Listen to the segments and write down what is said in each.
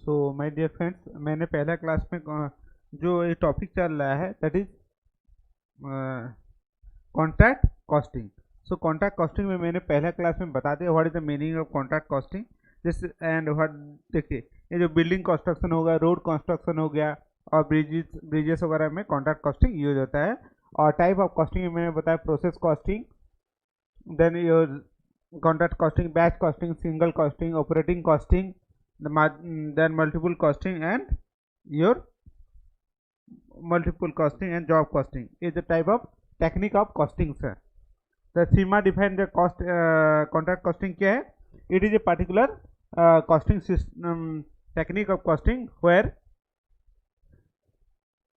So my dear friends, मैंने पहला class में जो ये टॉपिक चल रहा है that is contract costing. So contract costing में मैंने पहला क्लास में बता दिया what is the meaning of contract costing this and what. देखिए, ये जो बिल्डिंग कंस्ट्रक्शन हो गया, रोड कंस्ट्रक्शन हो गया और ब्रिजेस वगैरह में कॉन्ट्रैक्ट कॉस्टिंग यूज होता है। और टाइप ऑफ कॉस्टिंग में मैंने बताया process costing, then your contract costing, batch costing, single costing, operating costing, then multiple costing and your multiple costing and job costing is the type of technique of costing sir. The schema define the cost contract costing क्या है? It is a particular costing system technique of costing where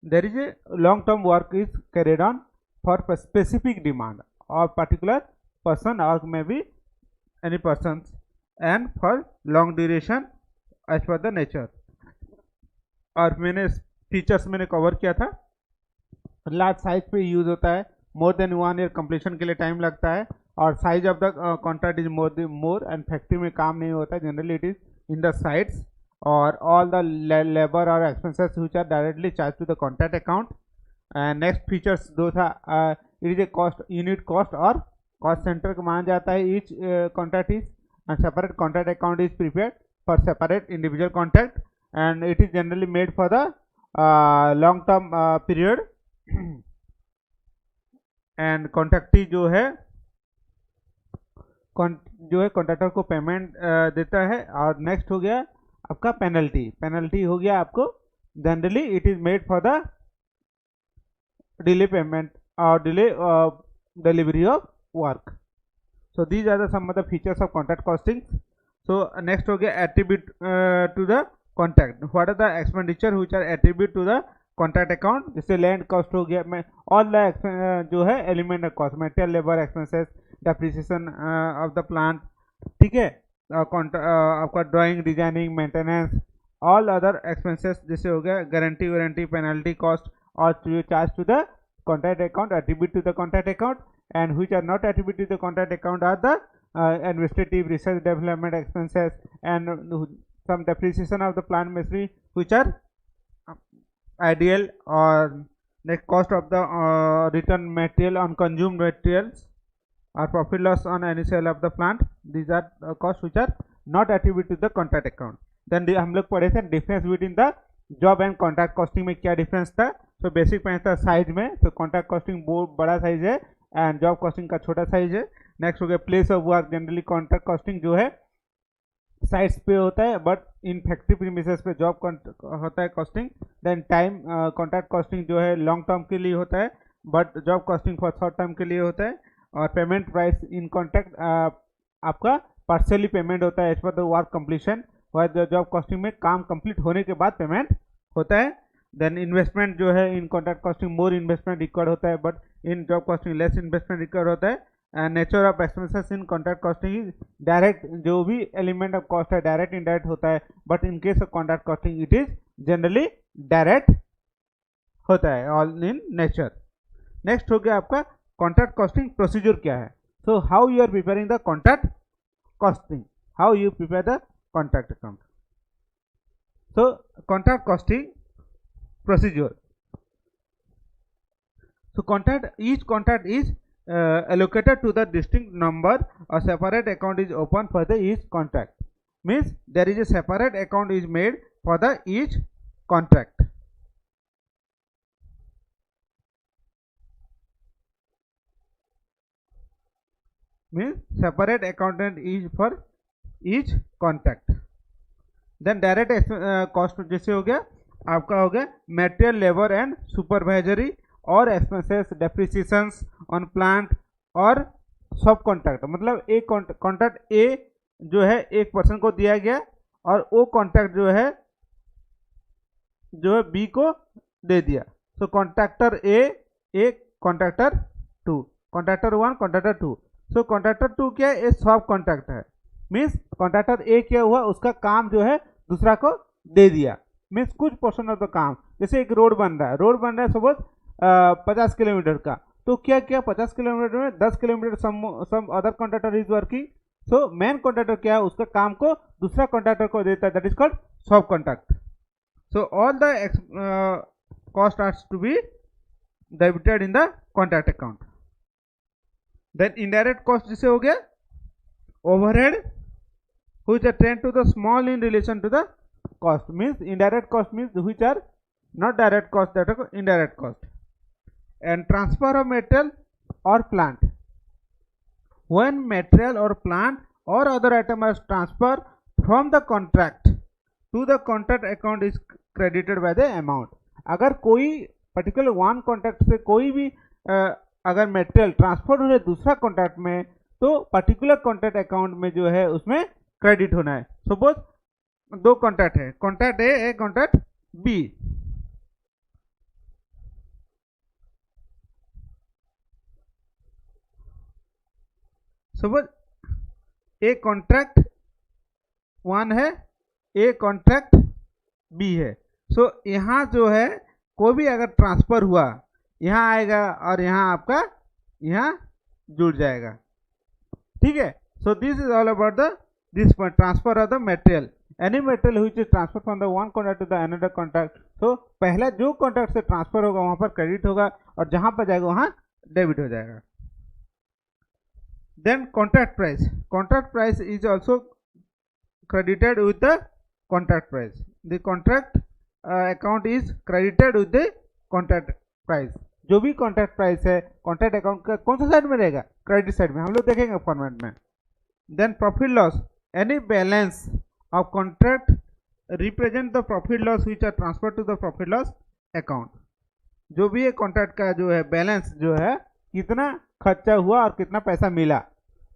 there is a long term work is carried on for specific demand or particular person or maybe any persons and for long duration as per the nature। और मैंने features मैंने cover किया था। Large size पे use होता है, more than 1 year completion के लिए टाइम लगता है और size of the contract is more and factory में काम नहीं होता है, generally it is in the sites और ऑल द लेबर और expenses which are directly charge to the contract account. And next features दो था, it is a cost unit cost और कॉस्ट सेंटर को माना जाता है। Each contract is separate contract account is prepared for separate individual contract and it is generally made for the long term period. And contractee जो है contractor को payment देता है। और नेक्स्ट हो गया आपका पेनल्टी हो गया आपको, generally it is made for the delay payment और delay delivery of work. So these are the some of the features of contract costing. So next हो गया attribute to the contract. What are the expenditure which are attribute to the contract account? जैसे land cost हो गया, मैं all the जो है element of cost, material, labor expenses, depreciation of the plant, ठीक है, आपका drawing, designing, maintenance, all other expenses जैसे हो गया guarantee, warranty, penalty cost और charge to the contract account, attribute to the contract account, and which are not attributed to the contract account are the administrative, research, development expenses and some depreciation of the plant machinery which are ideal, or the cost of the return material on consumed materials or profit loss on any sale of the plant. These are costs which are not attributed to the contract account. Then हम लोग पढ़े थे difference between the job and contract costing में क्या difference था। तो basic पढ़ा था साइज में, तो कॉन्ट्रैक्ट कॉस्टिंग बहुत बड़ा साइज है एंड जॉब कॉस्टिंग का छोटा साइज है। नेक्स्ट हो गया place of work, generally contract costing जो है साइट्स पे होता है बट इन फैक्ट्री प्रीमिसेस पे जॉब होता है costing. Then time contract costing जो है लॉन्ग टर्म के लिए होता है but job costing for short term के लिए होता है। और पेमेंट प्राइस इन कॉन्ट्रैक्ट आपका पार्शियली पेमेंट होता है as per the work completion, और जॉब कॉस्टिंग में काम कंप्लीट होने के बाद पेमेंट होता है। देन इन्वेस्टमेंट जो है इन contract costing more investment required होता है but in job costing less investment required होता है। And nature of expenses in contract costing is direct, जो भी एलिमेंट ऑफ कॉस्ट है डायरेक्ट इनडायरेक्ट होता है but in case of contract costing it is generally direct होता है all in nature. Next हो गया आपका कॉन्ट्रैक्ट कॉस्टिंग प्रोसीजर क्या है। So how you are preparing the contract costing, how you prepare the contract account. So contract costing procedure. So each contract is allocated to the distinct number. A separate account is opened for the each contract. Means there is a separate account is made for the each contract. Means separate accountant is for each contract. Then direct cost जैसे हो गया आपका हो गया material, labour and supervisory और expenses, depreciations on plant और सब contract. मतलब एक कॉन्ट्रैक्ट ए जो है एक पर्सन को दिया गया और वो कॉन्ट्रैक्ट जो है बी को दे दिया। तो contractor a contractor 2, contractor 1, contractor 2। So contractor 2 क्या है, सब कॉन्ट्रैक्ट है। मीन्स कॉन्ट्रैक्टर ए क्या हुआ, उसका काम जो है दूसरा को दे दिया। मीन्स कुछ पोर्शन ऑफ द काम, जैसे एक रोड बन रहा है सपोज 50 किलोमीटर का, तो क्या 50 किलोमीटर में 10 kilometre some other contractor is working. So main contractor क्या है, उसका काम को दूसरा कॉन्ट्रैक्टर को देता है, दैट इज कॉल्ड सब contract. So all the cost are to be debited in the contract account. Then indirect cost जिसे हो गया overhead which are tend to the small in relation to the cost, means indirect cost means which are not direct cost, that are indirect cost. And transfer of material or plant, when material or plant or other item is transferred from the contract to the contract account is credited by the amount. अगर कोई particular one contract से कोई भी अगर material transfer हो रहा है दूसरा कॉन्ट्रैक्ट में, तो पर्टिकुलर कॉन्ट्रैक्ट अकाउंट में जो है उसमें क्रेडिट होना है. सपोज दो कॉन्ट्रैक्ट है, contract a contract b. Suppose a contract one है, ए कॉन्ट्रैक्ट बी है. सो यहाँ जो है कोई भी अगर ट्रांसफर हुआ यहाँ आएगा और यहाँ आपका यहाँ जुड़ जाएगा. ठीक है. So this is all about the this point, transfer of the material. Any material which is transfer from the one contract to the another contract. तो पहला जो कॉन्ट्रैक्ट से ट्रांसफर होगा वहां पर क्रेडिट होगा और जहां पर जाएगा वहां डेबिट हो जाएगा. Then contract price. Contract price is also credited with the contract price. The contract account is credited with the contract price. जो भी कॉन्ट्रैक्ट प्राइस है कॉन्ट्रैक्ट अकाउंट का कौन सा साइड में रहेगा, क्रेडिट साइड में. हम लोग देखेंगे फॉर्मेट में. Then profit loss. Any balance of contract represent the profit loss which are transfer to the profit loss account. जो भी ये कॉन्ट्रैक्ट का जो है बैलेंस जो है कितना खर्चा हुआ और कितना पैसा मिला,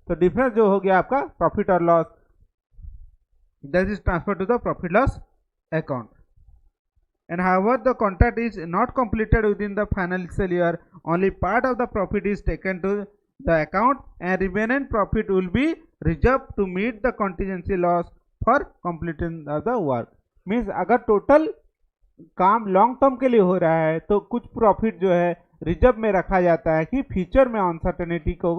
तो डिफरेंस जो हो गया आपका प्रॉफिट और loss, that is transferred to the profit loss account. And however the contract is not completed within the financial year, only part of the profit is taken to the account and remaining profit will be reserved to meet the contingency loss for completing of the work. Means अगर total काम long term के लिए हो रहा है तो कुछ profit जो है रिजर्व में रखा जाता है कि फ्यूचर में अनसर्टेनिटी को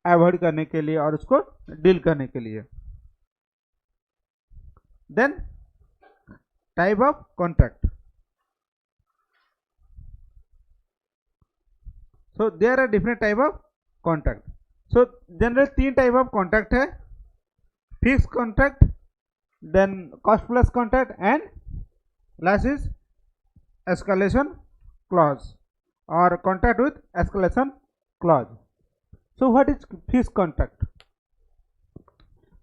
अवॉइड करने के लिए और उसको डील करने के लिए. Then type of contract. So there are different type of contract. So generally तीन type of contract है, fixed contract, then cost plus contract and last is escalation clause or contract with escalation clause. So what is fixed contract?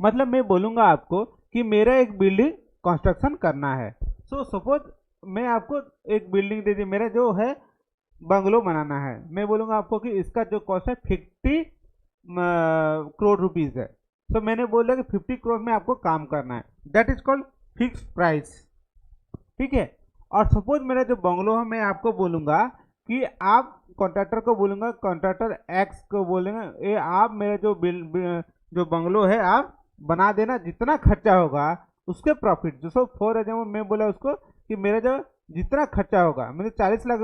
मतलब मैं बोलूँगा आपको कि मेरा एक building construction करना है. सो सपोज मैं आपको एक बिल्डिंग दे दी, मेरा जो है बंगलो बनाना है. मैं बोलूँगा आपको कि इसका जो कॉस्ट है 50 करोड़ रुपीज़ है. तो मैंने बोला कि 50 करोड़ में आपको काम करना है, that is called fix price. ठीक है. और सपोज मेरा जो बंगलो है मैं आपको बोलूँगा कि आप कॉन्ट्रैक्टर को बोलूँगा, कॉन्ट्रैक्टर एक्स को बोलेंगे ये आप मेरा जो बंगलो है आप बना देना, जितना खर्चा होगा उसके प्रॉफिट. जो सो फॉर एग्जाम्पल मैं बोला उसको कि मेरा जो जितना खर्चा होगा, मेरे 40 लाख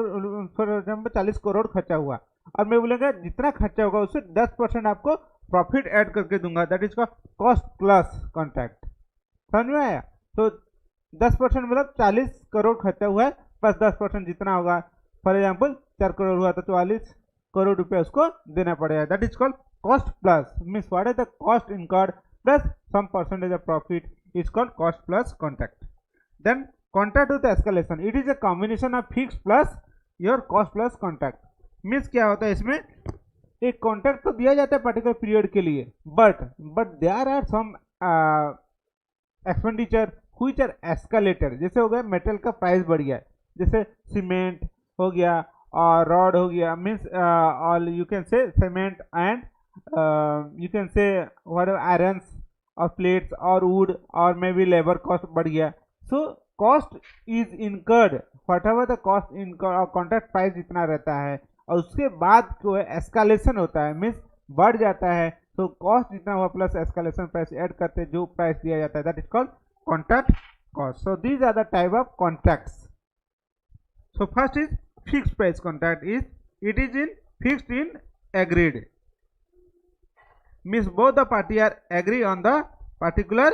फॉर एग्जाम्पल 40 करोड़ खर्चा हुआ और मैं बोलेगा जितना खर्चा होगा उससे 10% आपको प्रॉफिट ऐड करके दूंगा, that is cost plus contract. समझ में आया. तो 10% मतलब 40 करोड़ खर्चा हुआ है प्लस 10% जितना होगा, फॉर एग्जाम्पल 4 करोड़ हुआ तो 44 करोड़ रुपया उसको देना पड़ेगा, that is called cost plus. Means what is the cost incurred plus some percentage of profit is called cost plus contract. Then contract with escalation, it is a combination of fixed plus your cost plus contract. Means क्या होता है इसमें, एक contract तो दिया जाता है particular period के लिए, but there are some expenditure which are escalated. जैसे हो गया मेटल का प्राइस बढ़ गया, जैसे सीमेंट हो गया और रॉड हो गया, मीन्स ऑल यू कैन से cement and you can say whatever irons or plates or wood or maybe labor cost बढ़ गया. So cost is incurred, whatever the cost incurred और contract price जितना रहता है और उसके बाद जो है escalation होता है, मीन्स बढ़ जाता है. तो cost जितना हुआ प्लस escalation price ऐड करते जो प्राइस दिया जाता है, that is called contract cost. So these are the type of contracts. So first is fixed price contract. It is in fixed in agreed. Means both the party are agree on the particular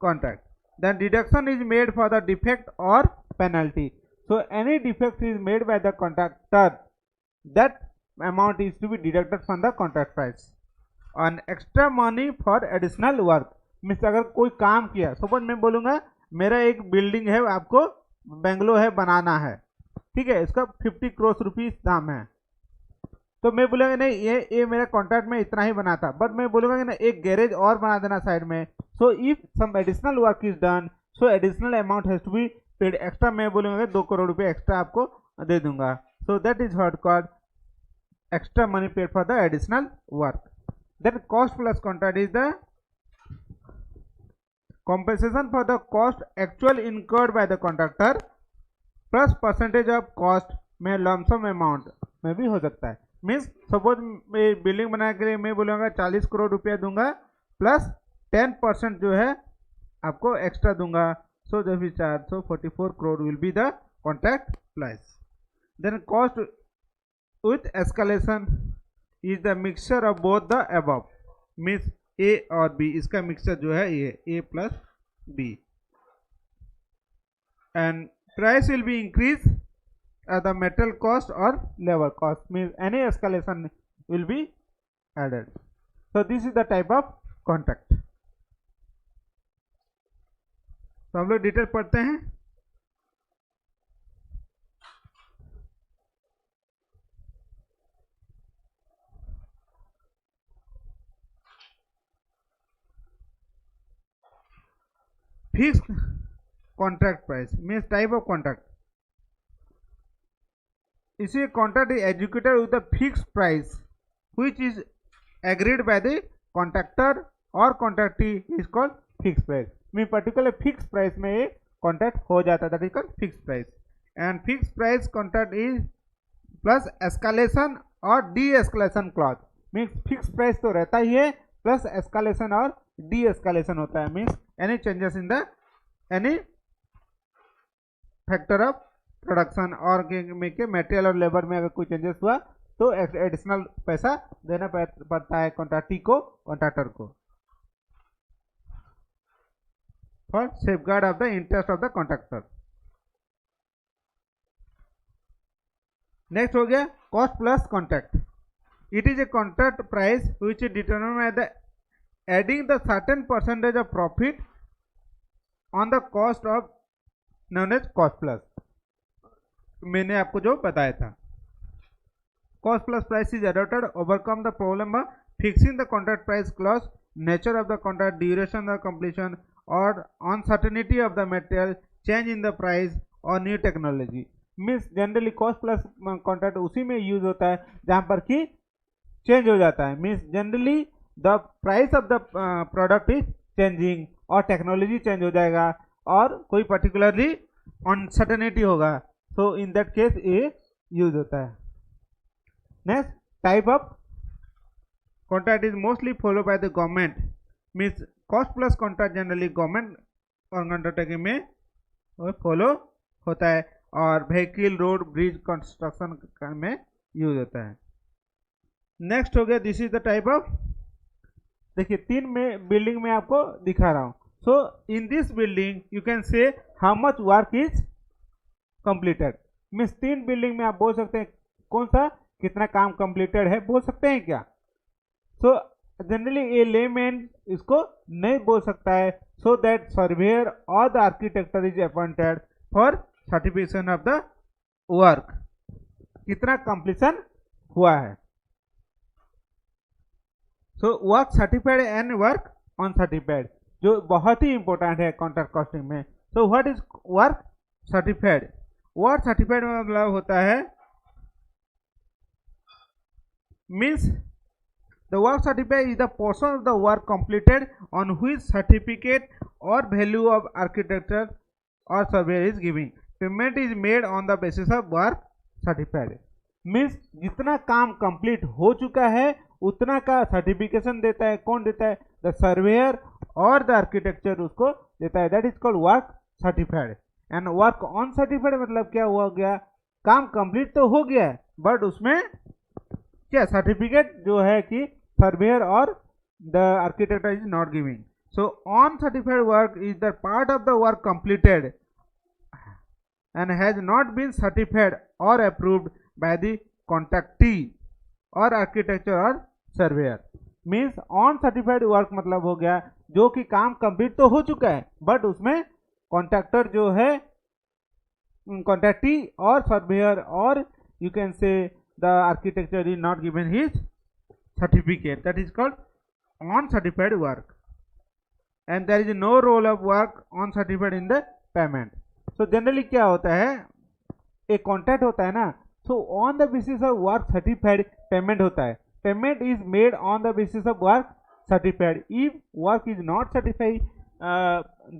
contract. Then deduction is made for the defect or penalty. So any defect is made by the contractor, that amount is to be deducted from the contract price. On extra money for additional work means अगर कोई काम किया, suppose मैं बोलूँगा मेरा एक building है, आपको बेंगलो है बनाना है, ठीक है, इसका 50 करोड़ रुपीस दाम है, तो मैं बोलूँगा नहीं ये मेरा कॉन्ट्रैक्ट में इतना ही बना था, बट मैं बोलूँगा कि ना एक गैरेज और बना देना साइड में. So if some additional work is done, so additional amount has to be paid extra. मैं बोलूँगा 2 करोड़ रुपये एक्स्ट्रा आपको दे दूंगा. So that is what called extra money paid for the additional work. Then cost plus contract is the compensation for the cost actual incurred by the contractor plus percentage of cost में lump sum amount में भी हो सकता है. Means suppose मैं building बनाने के लिए मैं बोलूँगा 40 करोड़ रुपया दूंगा प्लस 10% जो है आपको एक्स्ट्रा दूंगा. सो जब भी charge, so 44 crore will be the contract price. Then cost with escalation is the mixture of both the above. Means a और बी, इसका मिक्सचर जो है ये a plus b. And price will be increase at the metal cost or labor cost, means any escalation will be added. So this is the type of contract. तो हम लोग detail पढ़ते हैं. Fixed contract price means type of contract. इसी contract is executed with a fixed price which is agreed by the contractor or contractee is called fixed price. Mean particular fix price में ये contract हो जाता है, that is called fix price. And fix price contract is plus escalation और de-escalation clause. Means fix price तो रहता ही है, प्लस एस्केलेशन और डी एस्केलेशन होता है. Means any changes in the any factor of production और के मटेरियल और लेबर में अगर कोई चेंजेस हुआ तो एडिशनल पैसा देना पड़ता है कॉन्ट्रैक्टी को, कॉन्ट्रैक्टर को, for safeguard of the interest of the contractor. Next हो गया cost plus contract. It is a contract price which is determined by the adding the certain percentage of profit on the cost of known as cost plus. मैंने आपको जो बताया था, cost plus price is adopted overcome the problem of fixing the contract price clause, nature of the contract, duration of completion और uncertainty of the material, change in the price और new technology. Means generally cost plus contract उसी में use होता है जहां पर कि change हो जाता है. Means generally the price of the product is changing और टेक्नोलॉजी चेंज हो जाएगा और कोई पर्टिकुलरली अनसर्टेनिटी होगा. सो इन दैट केस ये यूज होता है. Next type of contract is mostly follow by the government. Means cost plus contract generally government undertaking में फॉलो होता है और व्हीकल, रोड, ब्रिज कंस्ट्रक्शन में यूज होता है. नेक्स्ट हो गया, this is the type of, देखिए 3 में बिल्डिंग में आपको दिखा रहा हूं. So in this building you can say how much work is completed. Means 3 building में आप बोल सकते हैं कौन सा कितना काम कंप्लीटेड है, बोल सकते हैं क्या? सो जनरली ये लेमैन इसको नहीं बोल सकता है. सो दैट सर्वेयर और the architecture is appointed for certification of the work, कितना कंप्लीशन हुआ है. सो work certified and work uncertified, जो बहुत ही इंपॉर्टेंट है कॉन्ट्रैक्ट कॉस्टिंग में. So what is work certified? Work certified मतलब होता है means the work certificate is the portion of the work completed on which certificate or value of architecture or surveyor is giving. Payment is made on the basis of work certified. Means जितना काम complete हो चुका है उतना का certification देता है. कौन देता है? द सर्वेयर और द आर्किटेक्चर उसको देता है. That is called work certified. And work on certified मतलब क्या हुआ गया, काम कंप्लीट तो हो गया है बट उसमें क्या सर्टिफिकेट जो है कि सर्वेयर और the architect is not giving. So uncertified work is the part of the work completed and has not been certified or approved by the contractee or architecture or surveyor. Means on certified work मतलब हो गया जो कि काम complete तो हो चुका है बट उसमें कॉन्ट्रैक्टर जो है कॉन्ट्रैक्टी और सर्वेयर और you can say the architecture is not given his certificate, that is called on certified work and there is no role of work on certified in the payment. So generally क्या होता है, एक contract होता है ना, so on the basis of work certified payment होता है. Payment is made on the basis of work certified. If work is not certified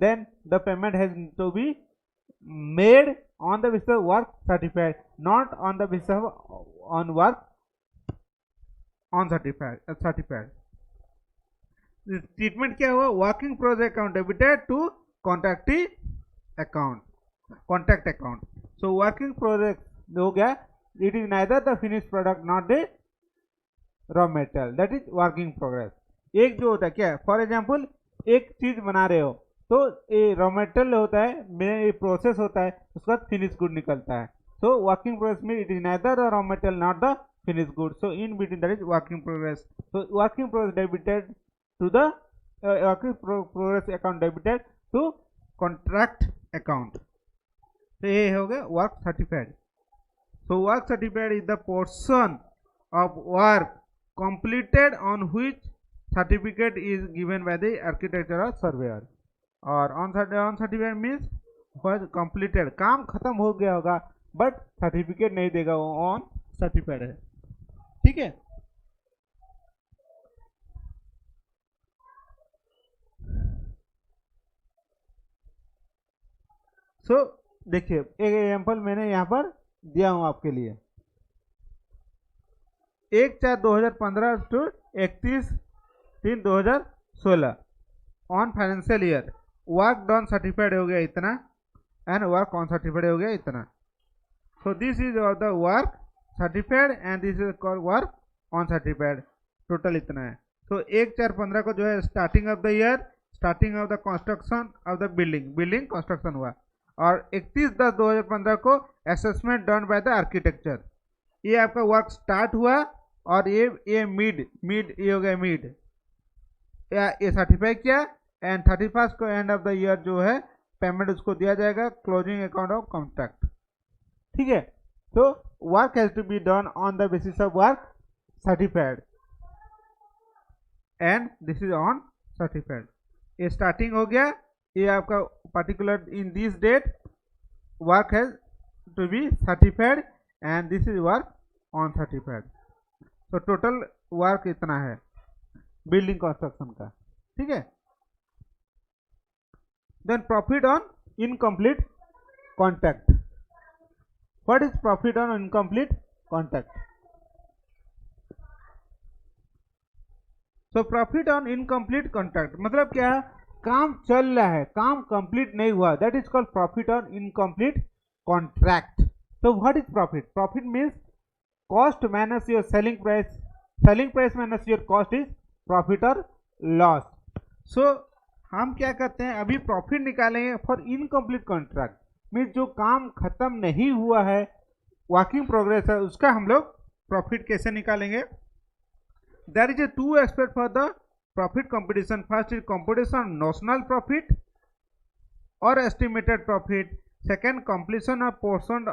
then the payment has to be made on the basis of work certified, not on the basis of on work on certified. Treatment क्या हुआ, working project account debited to contractee account, contract account. So working project हो गया, it is neither the finish product not the raw material, that is working progress. एक जो होता है क्या, for example एक चीज बना रहे हो तो ये रॉ मेटेरियल होता है, मेरा ये प्रोसेस होता है, उसके बाद फिनिश गुड निकलता है. सो वर्किंग प्रोग्रेस में it is neither the raw material not the finish good. So in between that is working progress. So working progress debited to the working progress account debited to contract account. तो ये हो गया work certified. So work certified is the portion of work completed on which certificate is given by the architecture और surveyor. और on certified means was completed, काम खत्म हो गया होगा बट सर्टिफिकेट नहीं देगा, वो ऑन सर्टिफाइड है. ठीक है. सो देखिए एक एग्जांपल मैंने यहाँ पर दिया हूँ आपके लिए. 1/4/2015 to 31/3/2016 on financial year work done certified हो गया इतना एंड वर्क ऑन सर्टिफाइड हो गया इतना. सो this is the work certified and this is called work on certified. Total इतना है. तो 1/4/15 को जो है starting of the year, starting of the construction of the building construction हुआ. और 31/10/2015 को assessment done by the architecture. ये आपका वर्क स्टार्ट हुआ और ये मिड ये हो गया मिड, ये सर्टिफाई किया एंड 31 को एंड ऑफ द ईयर जो है पेमेंट उसको दिया जाएगा, क्लोजिंग अकाउंट ऑफ कॉन्ट्रैक्ट. ठीक है. तो work has to be done on the basis of work certified and this is on certified. ये स्टार्टिंग हो गया, ये आपका particular in this date work has to be certified and this is work on certified. तो total work इतना है building construction का. ठीक है. Then profit on incomplete contract. What is profit on incomplete contract? So profit on incomplete contract मतलब क्या है, काम चल रहा है, काम कंप्लीट नहीं हुआ, that is called profit on incomplete contract. तो what is profit? Profit means cost minus your selling price minus your cost is profit और लॉस. सो हम क्या करते हैं, अभी प्रॉफिट निकालेंगे फॉर इनकम्प्लीट कॉन्ट्रैक्ट, मीन्स जो काम खत्म नहीं हुआ है, वर्किंग प्रोग्रेस है, उसका हम लोग प्रॉफिट कैसे निकालेंगे. There is a two aspect for the profit competition. First is competition notional profit और estimated profit. Second completion of portion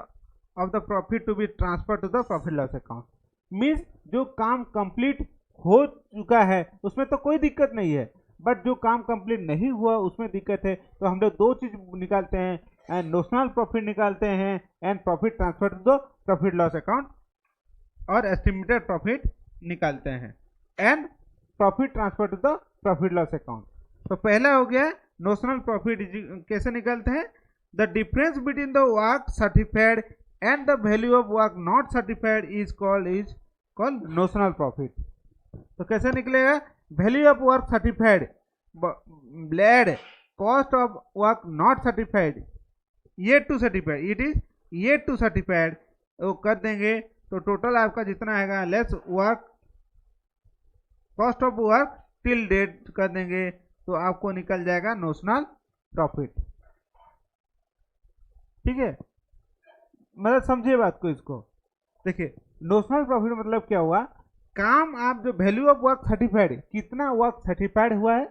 of the profit to be transfer to the profit loss account. Means जो काम complete हो चुका है उसमें तो कोई दिक्कत नहीं है, बट जो काम कंप्लीट नहीं हुआ उसमें दिक्कत है. तो हम लोग दो चीज निकालते हैं, एंड नोशनल प्रॉफिट निकालते हैं and profit transfer to the profit loss account, और एस्टिमेटेड प्रॉफिट निकालते हैं and profit transfer to the profit loss account. तो पहला हो गया नोशनल प्रॉफिट. कैसे निकालते हैं? The difference between the work certified and the value of work not certified is called notional profit. तो कैसे निकलेगा? Value of work certified blade cost of work not certified yet to certified, it is yet to certified. वो कर देंगे तो total आपका जितना आएगा less work cost of work till date कर देंगे, तो आपको निकल जाएगा नोशनल प्रॉफिट। ठीक है, मतलब समझिए बात को। इसको देखिए, नोशनल प्रॉफिट मतलब क्या हुआ, काम आप जो वैल्यू ऑफ वर्क सर्टिफाइड, कितना वर्क सर्टिफाइड हुआ है,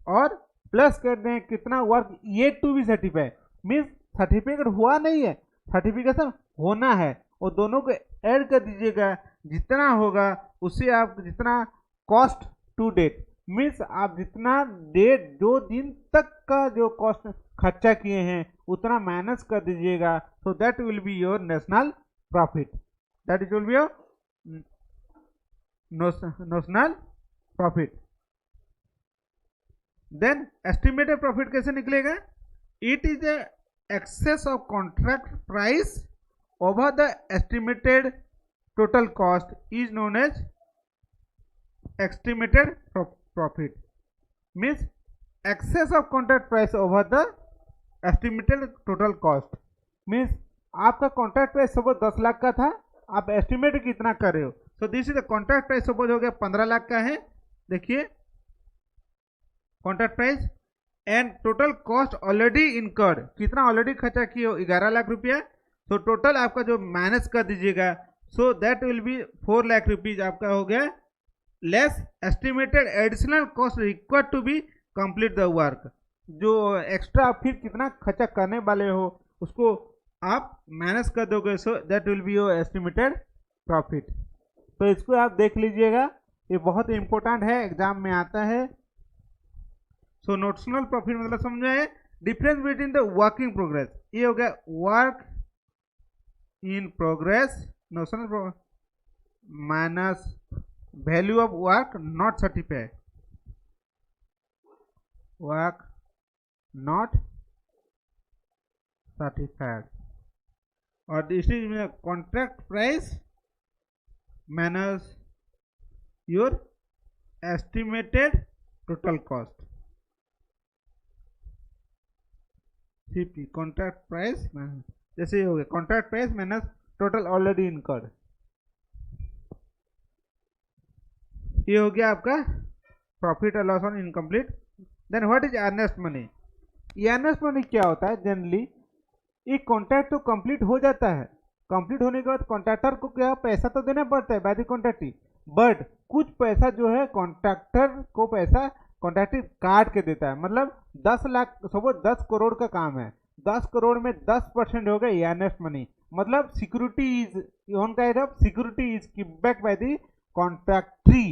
और प्लस कर दें कितना work yet to be certified, means certificate हुआ नहीं है, सर्टिफिकेशन होना है, और दोनों को ऐड कर दीजिएगा, जितना होगा उससे आप जितना कॉस्ट टू डेट, मीन्स आप जितना डेट जो दिन तक का जो कॉस्ट खर्चा किए हैं उतना माइनस कर दीजिएगा, so that will be your national profit, that will be your national profit। then estimated profit कैसे निकलेगा, it is a excess of contract price over the estimated total cost is known as estimated profit, means excess of contract price over the estimated total cost, means आपका contract price suppose 10 lakh का था, आप estimate कितना कर रहे हो, सो this is the contract price suppose हो गया 15 लाख का है, देखिए contract price, and total cost already incurred, कितना ऑलरेडी खर्चा किए हो 11 लाख रुपया, तो टोटल आपका जो माइनस कर दीजिएगा, so that will be 4 lakh rupees आपका हो गया, less estimated additional cost required to be complete the work, जो एक्स्ट्रा आप फिर कितना खर्चा करने वाले हो उसको आप माइनस कर दोगे, सो that will be your estimated profit. तो इसको आप देख लीजिएगा, ये बहुत इंपॉर्टेंट है, एग्जाम में आता है। सो नोशनल प्रॉफिट मतलब समझे difference between the working progress, ये हो गया work in progress notional minus value of work not certified, work not certified, और this is contract price minus your estimated total cost, CP contract price minus, जैसे ये हो गया contract price minus total already incurred, ये हो गया आपका profit और लॉस on incomplete. Then what is earnest money, earnest money क्या होता है, जनरली एक कॉन्ट्रैक्ट तो कंप्लीट हो जाता है, कंप्लीट होने के बाद कॉन्ट्रैक्टर को क्या पैसा तो देना पड़ता है बाय द कॉन्ट्रैक्टी, बट कुछ पैसा जो है कॉन्ट्रैक्टर को पैसा कॉन्ट्रैक्टर काट के देता है, मतलब 10 लाख सपोज 10 करोड़ का काम है, 10 करोड़ में 10% हो गया अर्नेस्ट मनी, मतलब security is on kind of security is given back by the contractee,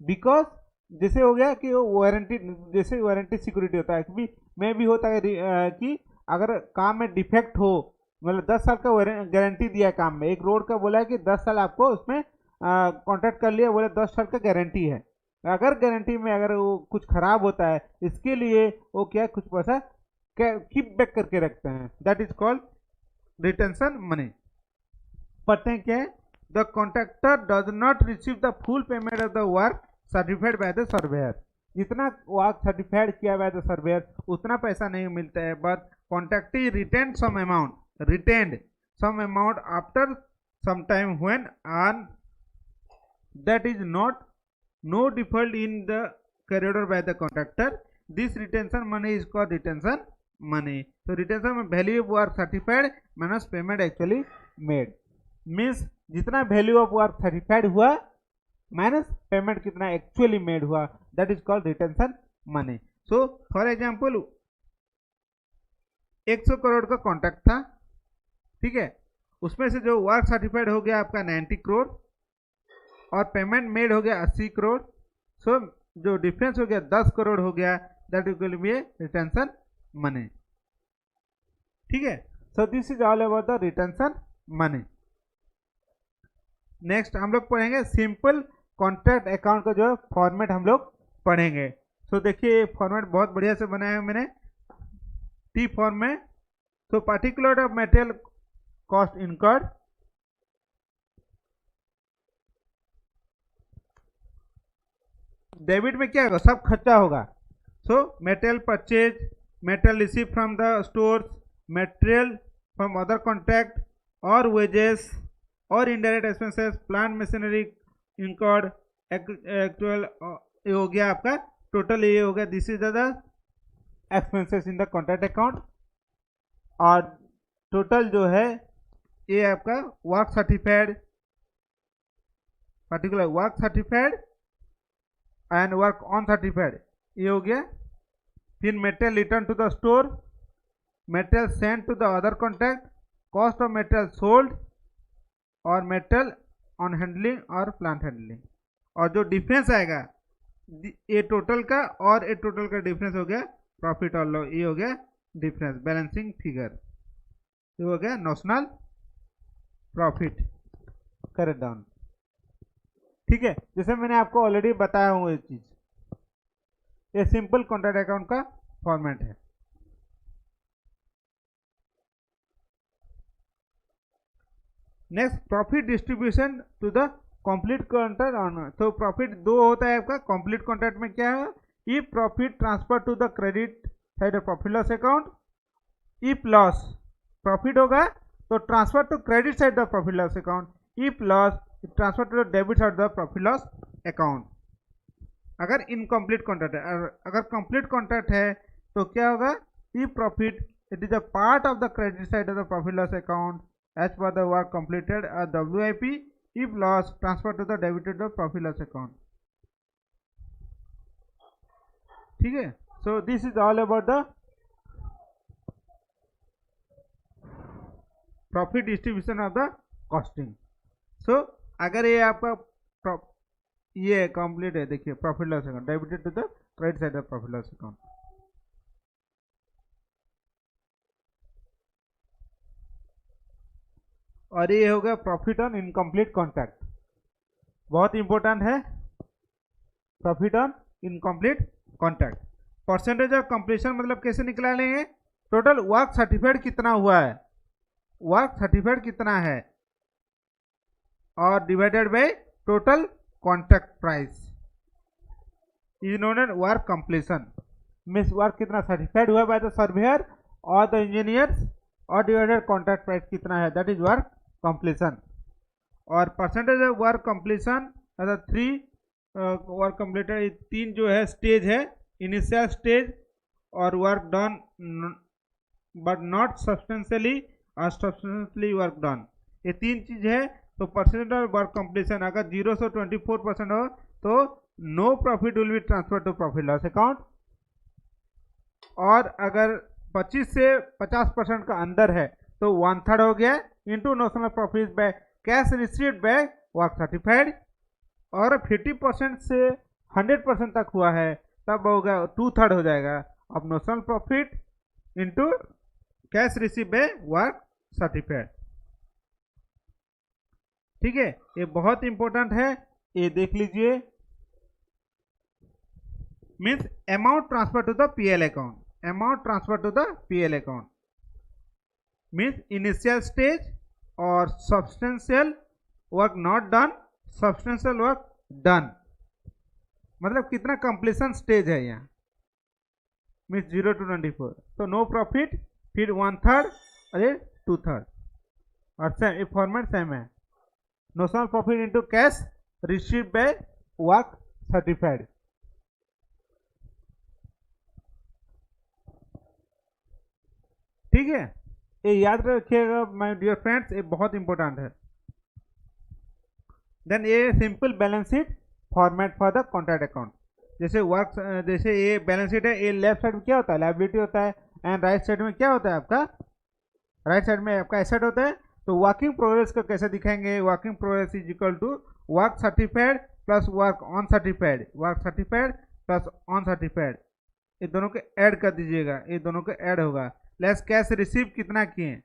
because जैसे हो गया कि वो वारंटी, जैसे वारंटी सिक्योरिटी होता है कि में भी होता है कि अगर काम में डिफेक्ट हो, मतलब 10 साल का गारंटी दिया है काम में, एक रोड का बोला है कि 10 साल आपको उसमें कॉन्ट्रैक्ट कर लिया, बोले 10 साल का गारंटी है, अगर गारंटी में अगर वो कुछ खराब होता है इसके लिए वो क्या कुछ पैसा कीप बैक करके रखते हैं, that is called retention money. पढ़ते हैं क्या है, the contractor does not receive the full payment of the work certified by the surveyor, जितना वर्क सर्टिफाइड किया बाय द सर्वेयर उतना पैसा नहीं मिलता है, but contractee retained some amount after some time when earn, that is not no default in the creditor by the contractor, this retention money is called retention money। so retention में value of work certified minus payment actually made, means जितना value of work certified हुआ minus payment कितना actually made हुआ, that is called retention money. So for example 100 crore का contract था, ठीक है, उसमें से जो वर्क सर्टिफाइड हो गया आपका 90 करोड़ और पेमेंट मेड हो गया 80 करोड़, सो जो डिफरेंस हो गया 10 करोड़ हो गया, that will B retention money. ठीक है, so this is all about the retention money. Next हम लोग पढ़ेंगे सिंपल कॉन्ट्रैक्ट अकाउंट का जो है फॉर्मेट हम लोग पढ़ेंगे। सो देखिए फॉर्मेट बहुत बढ़िया से बनाया है मैंने टी फॉर्म में। So particular of material cost incurred, debit में क्या होगा, सब खर्चा होगा। So material purchase, material receive from the stores, material from other contract और वेजेस और indirect expenses, plant machinery incurred, actual, ये हो गया आपका टोटल ये हो गया, this is the expenses in the contract account. और टोटल जो है ये आपका work certified, particular work certified and work on certified, ये हो गया। फिर material return to the store, material send to the other contract, cost of material sold और मेटेरियल ऑन हैंडलिंग और प्लांट हैंडलिंग। और जो डिफरेंस आएगा ये टोटल का और ये टोटल का डिफरेंस हो गया प्रॉफिट और लॉस, ये हो गया डिफरेंस, बैलेंसिंग फिगर, ये हो गया नोशनल प्रॉफिट। करेक्ट डाउन, ठीक है। जैसे मैंने आपको ऑलरेडी बताया हूँ ये चीज, ये सिंपल कॉन्ट्रैक्ट अकाउंट का फॉर्मेट है। Next, profit distribution to the complete contract honour. तो प्रॉफिट दो होता है आपका कंप्लीट कॉन्ट्रैक्ट में, क्या है, if profit transfer to the credit side of profit loss account, if loss profit होगा तो transfer to credit side of profit loss account, if loss transfer to the debit side of profit loss account. अगर incomplete contract है, अगर complete contract है तो क्या होगा, if profit it is a part of the credit side of the profit loss account as per the work completed a WIP, if loss transfer to the debited of profit loss account, ठीक है। so this is all about the profit distribution of the costing। so अगर ये आपका ये complete है, देखिए profit loss account debited to the credit side of profit loss account, और ये हो गया प्रॉफिट ऑन इनकम्प्लीट कॉन्ट्रैक्ट। बहुत इंपॉर्टेंट है profit on incomplete contract. Percentage of completion मतलब कैसे निकला लेंगे, टोटल वर्क सर्टिफाइड कितना हुआ है, वर्क सर्टिफाइड कितना है, और divided by total contract price is known as work completion. Means work कितना सर्टिफाइड हुआ बाय द सर्वेयर और द इंजीनियर्स, और डिवाइडेड कॉन्ट्रैक्ट प्राइस कितना है, दैट इज वर्क कंप्लीशन। और परसेंटेज ऑफ वर्क कंप्लीशन, मतलब 3 वर्क कंप्लीटेड, 3 जो है स्टेज है, इनिशियल स्टेज और work done but not substantially और सब्सटेंशियली वर्क डन, ये 3 चीज है। तो परसेंटेज ऑफ वर्क कंप्लीशन अगर 0 से 24% हो तो no profit will be transfer to profit loss account, और अगर 25 से 50% का अंदर है तो 1/3 हो गया into notional profit by cash received by work certified, और 50% से 100% तक हुआ है तब होगा 2/3 हो जाएगा अब notional profit into cash receive by work certified, ठीक है। ये बहुत इंपॉर्टेंट है, ये देख लीजिए। Means amount transfer to the PL account, amount transfer to the PL account means initial stage और substantial work not done, substantial work done, मतलब कितना completion stage है यहाँ, means 0 to 24, तो no profit, फिर 1/3 और 2/3, और सेम ये फॉर्मेट सेम है, notional profit into cash received by work certified। ठीक है, ये याद रखिएगा माय डियर फ्रेंड्स, ये बहुत इंपॉर्टेंट है। देन ये simple balance sheet format for the contract account, जैसे वर्क, जैसे ये बैलेंस शीट है, ये लेफ्ट साइड में क्या होता है, लायबिलिटी होता है, एंड राइट साइड में क्या होता है आपका, राइट साइड में आपका एसेट होता है। तो वर्किंग प्रोग्रेस को कैसे दिखाएंगे, working progress is equal to work certified plus work on certified, work certified plus on certified, ये दोनों को ऐड कर दीजिएगा, ये दोनों को ऐड होगा, लेस कैश रिसीव कितना किए,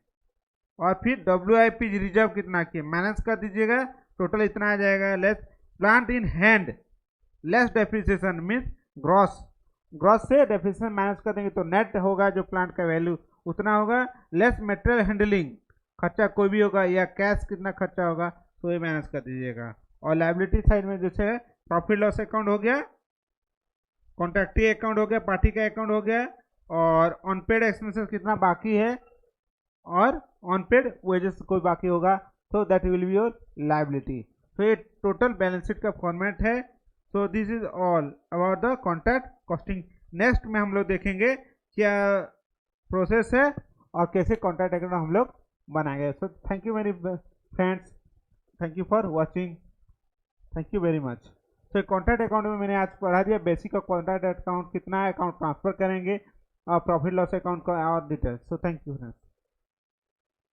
और फिर WIP रिजर्व कितना किए, माइनस कर दीजिएगा, टोटल इतना आ जाएगा, less plant in hand, less depreciation means gross, gross से डेप्रिसिएशन माइनस कर देंगे तो नेट होगा जो प्लांट का वैल्यू उतना होगा, लेस मटेरियल हैंडलिंग खर्चा कोई भी होगा, या कैश कितना खर्चा होगा तो ये माइनस कर दीजिएगा। और लायबिलिटी साइड में जैसे प्रॉफिट लॉस अकाउंट हो गया, कॉन्ट्रैक्टी अकाउंट हो गया, पार्टी का अकाउंट हो गया, और अनपेड एक्सपेंसेस कितना बाकी है, और अनपेड वेजेस कोई बाकी होगा तो that will be your liability. तो ये टोटल बैलेंस शीट का फॉर्मेट है। So this is all about the contract costing. Next में हम लोग देखेंगे क्या प्रोसेस है और कैसे कॉन्ट्रैक्ट अकाउंट हम लोग बनाएंगे। सो थैंक यू मेरी friends, thank you for watching, thank you very much. तो कॉन्ट्रैक्ट अकाउंट में मैंने आज पढ़ा दिया बेसिक ऑफ कॉन्ट्रैक्ट अकाउंट, कितना अकाउंट ट्रांसफर करेंगे और प्रॉफिट लॉस अकाउंट का और details. So thank you friends.